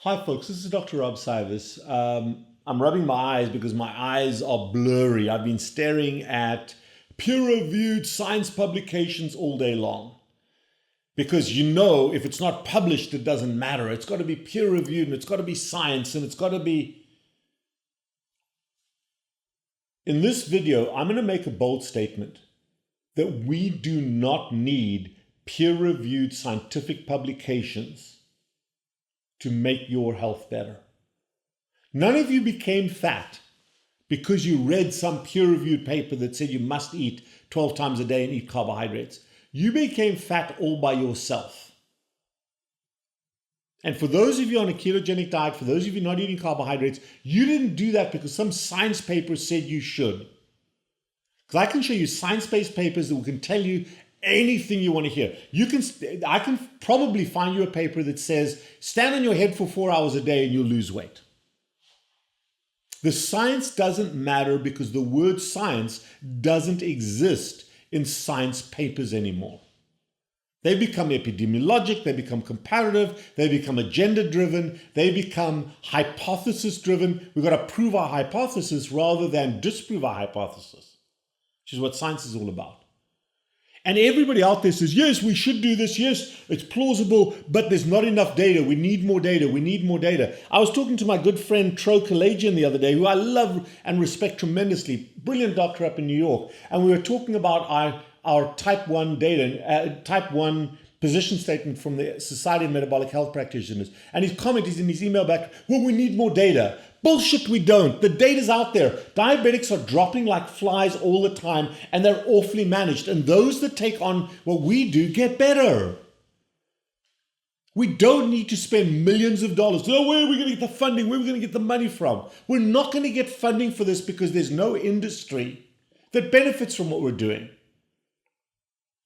Hi folks, this is Dr. Rob CYWES. I'm rubbing my eyes because my eyes are blurry. I've been staring at peer-reviewed science publications all day long. Because if it's not published, it doesn't matter. It's got to be peer-reviewed and it's got to be science and it's got to be... In this video, I'm going to make a bold statement that we do not need peer-reviewed scientific publications to make your health better. None of you became fat because you read some peer-reviewed paper that said you must eat 12 times a day and eat carbohydrates. You became fat all by yourself. And for those of you on a ketogenic diet, for those of you not eating carbohydrates, you didn't do that because some science paper said you should. Because I can show you science-based papers that can tell you anything you want to hear. I can probably find you a paper that says, stand on your head for 4 hours a day and you'll lose weight. The science doesn't matter because the word science doesn't exist in science papers anymore. They become epidemiologic, they become comparative, they become agenda-driven, they become hypothesis-driven. We've got to prove our hypothesis rather than disprove our hypothesis, which is what science is all about. And everybody out there says, yes, we should do this. Yes, it's plausible, but there's not enough data. We need more data. We need more data. I was talking to my good friend Tro Kalajian the other day, who I love and respect tremendously, brilliant doctor up in New York. And we were talking about our type 1 data, type 1 position statement from the Society of Metabolic Health Practitioners. And his comment is in his email back, well, we need more data. Bullshit, we don't. The data's out there. Diabetics are dropping like flies all the time and they're awfully managed. And those that take on what we do get better. We don't need to spend millions of dollars. Oh, where are we going to get the funding? Where are we going to get the money from? We're not going to get funding for this because there's no industry that benefits from what we're doing.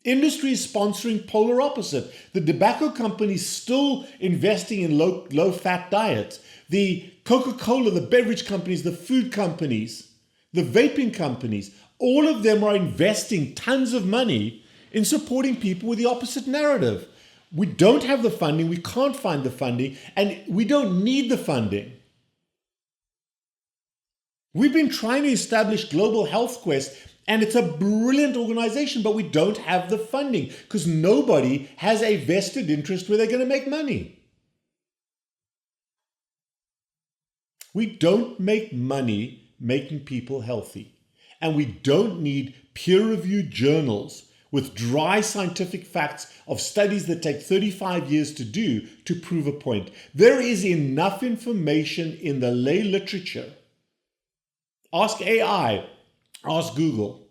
Industry is sponsoring polar opposite. The tobacco companies still investing in low-fat diets. The Coca-Cola, the beverage companies, the food companies, the vaping companies, all of them are investing tons of money in supporting people with the opposite narrative. We don't have the funding, we can't find the funding, and we don't need the funding. We've been trying to establish Global Health Quest, and it's a brilliant organization, but we don't have the funding because nobody has a vested interest where they're going to make money. We don't make money making people healthy, and we don't need peer-reviewed journals with dry scientific facts of studies that take 35 years to do to prove a point. There is enough information in the lay literature. Ask AI, ask Google.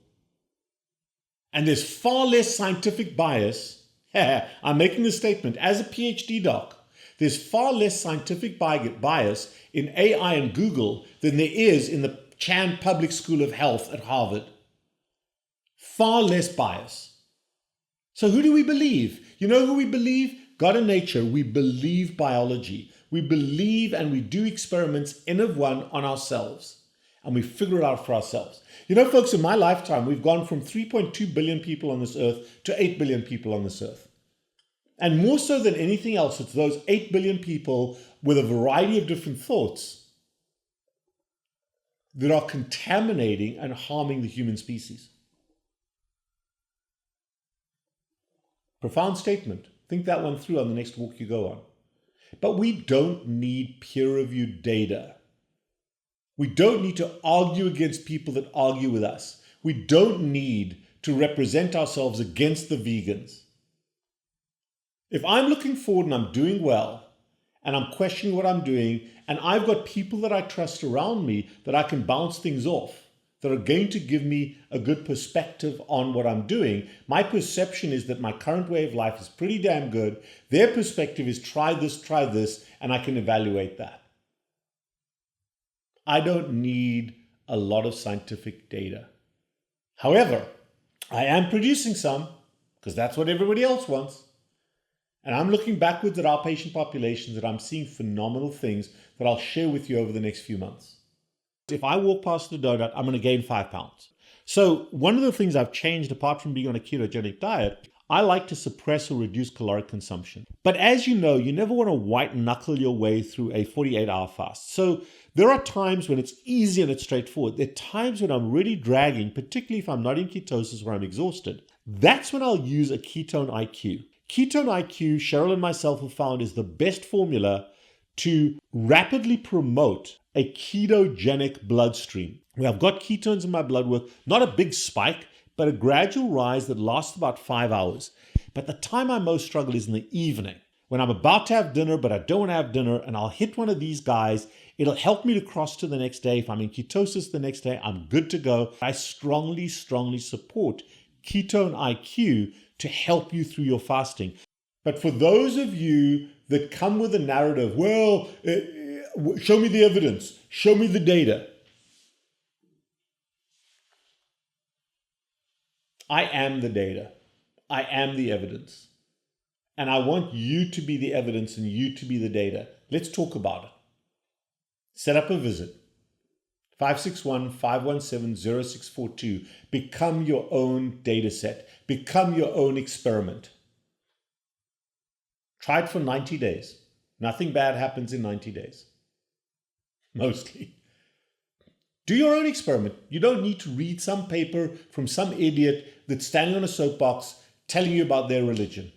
And there's far less scientific bias. I'm making this statement as a Ph.D. doc. There's far less scientific bias in AI and Google than there is in the Chan Public School of Health at Harvard. Far less bias. So who do we believe? You know who we believe? God and nature. We believe biology. We believe and we do experiments N of 1 on ourselves. And we figure it out for ourselves. You know, folks, in my lifetime, we've gone from 3.2 billion people on this earth to 8 billion people on this earth. And more so than anything else, it's those 8 billion people with a variety of different thoughts that are contaminating and harming the human species. Profound statement. Think that one through on the next walk you go on. But we don't need peer-reviewed data. We don't need to argue against people that argue with us. We don't need to represent ourselves against the vegans. If I'm looking forward and I'm doing well, and I'm questioning what I'm doing, and I've got people that I trust around me that I can bounce things off, that are going to give me a good perspective on what I'm doing, my perception is that my current way of life is pretty damn good. Their perspective is try this, and I can evaluate that. I don't need a lot of scientific data. However, I am producing some because that's what everybody else wants. And I'm looking backwards at our patient populations and I'm seeing phenomenal things that I'll share with you over the next few months. If I walk past the donut, I'm going to gain 5 pounds. So one of the things I've changed apart from being on a ketogenic diet, I like to suppress or reduce caloric consumption. But as you know, you never want to white knuckle your way through a 48-hour fast. So there are times when it's easy and it's straightforward. There are times when I'm really dragging, particularly if I'm not in ketosis where I'm exhausted. That's when I'll use a Ketone IQ. Ketone IQ, SHERYL and myself have found, is the best formula to rapidly promote a ketogenic bloodstream. Where I've got ketones in my blood work, not a big spike, but a gradual rise that lasts about 5 hours. But the time I most struggle is in the evening, when I'm about to have dinner, but I don't want to have dinner, and I'll hit one of these guys. It'll help me to cross to the next day. If I'm in ketosis the next day, I'm good to go. I strongly support Ketone IQ to help you through your fasting. But for those of you that come with a narrative, well, show me the evidence, show me the data. I am the data. I am the evidence. And I want you to be the evidence and you to be the data. Let's talk about it. Set up a visit. 561-517-0642. Become your own data set. Become your own experiment. Try it for 90 days. Nothing bad happens in 90 days. Mostly. Do your own experiment. You don't need to read some paper from some idiot that's standing on a soapbox telling you about their religion.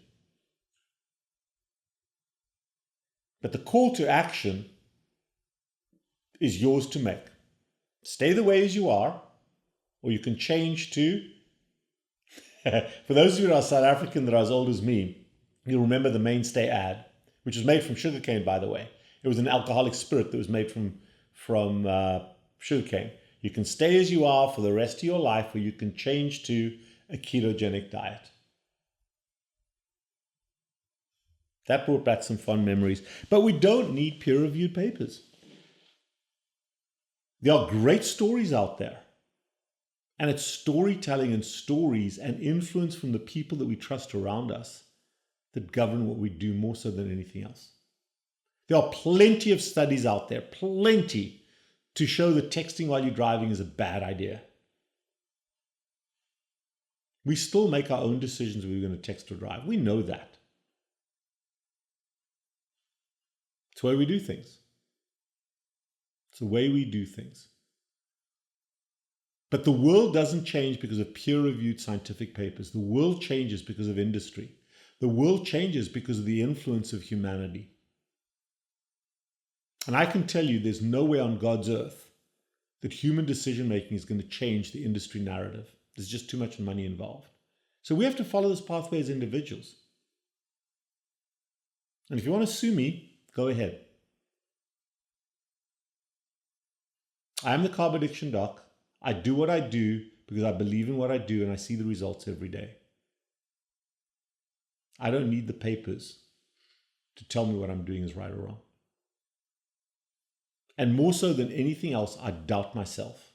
But the call to action is yours to make. Stay the way as you are, or you can change to, for those of you that are South African that are as old as me, you'll remember the Mainstay ad, which was made from sugarcane, by the way. It was an alcoholic spirit that was made from sugarcane. You can stay as you are for the rest of your life, or you can change to a ketogenic diet. That brought back some fun memories. But we don't need peer-reviewed papers. There are great stories out there. And it's storytelling and stories and influence from the people that we trust around us that govern what we do more so than anything else. There are plenty of studies out there, plenty, to show that texting while you're driving is a bad idea. We still make our own decisions whether we're going to text or drive. We know that. It's the way we do things. It's the way we do things. But the world doesn't change because of peer-reviewed scientific papers. The world changes because of industry. The world changes because of the influence of humanity. And I can tell you there's no way on God's earth that human decision-making is going to change the industry narrative. There's just too much money involved. So we have to follow this pathway as individuals. And if you want to sue me, go ahead. I am the Carb Addiction Doc. I do what I do because I believe in what I do and I see the results every day. I don't need the papers to tell me what I'm doing is right or wrong. And more so than anything else, I doubt myself.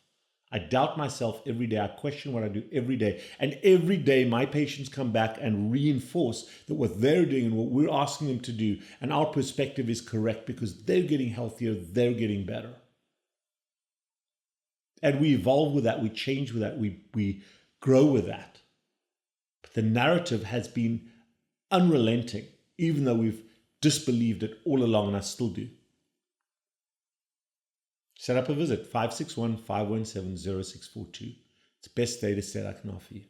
I doubt myself every day. I question what I do every day. And every day my patients come back and reinforce that what they're doing and what we're asking them to do and our perspective is correct because they're getting healthier, they're getting better. And we evolve with that, we change with that, we grow with that. But the narrative has been unrelenting, even though we've disbelieved it all along, and I still do. Set up a visit, 561-517-0642. It's the best data set I can offer you.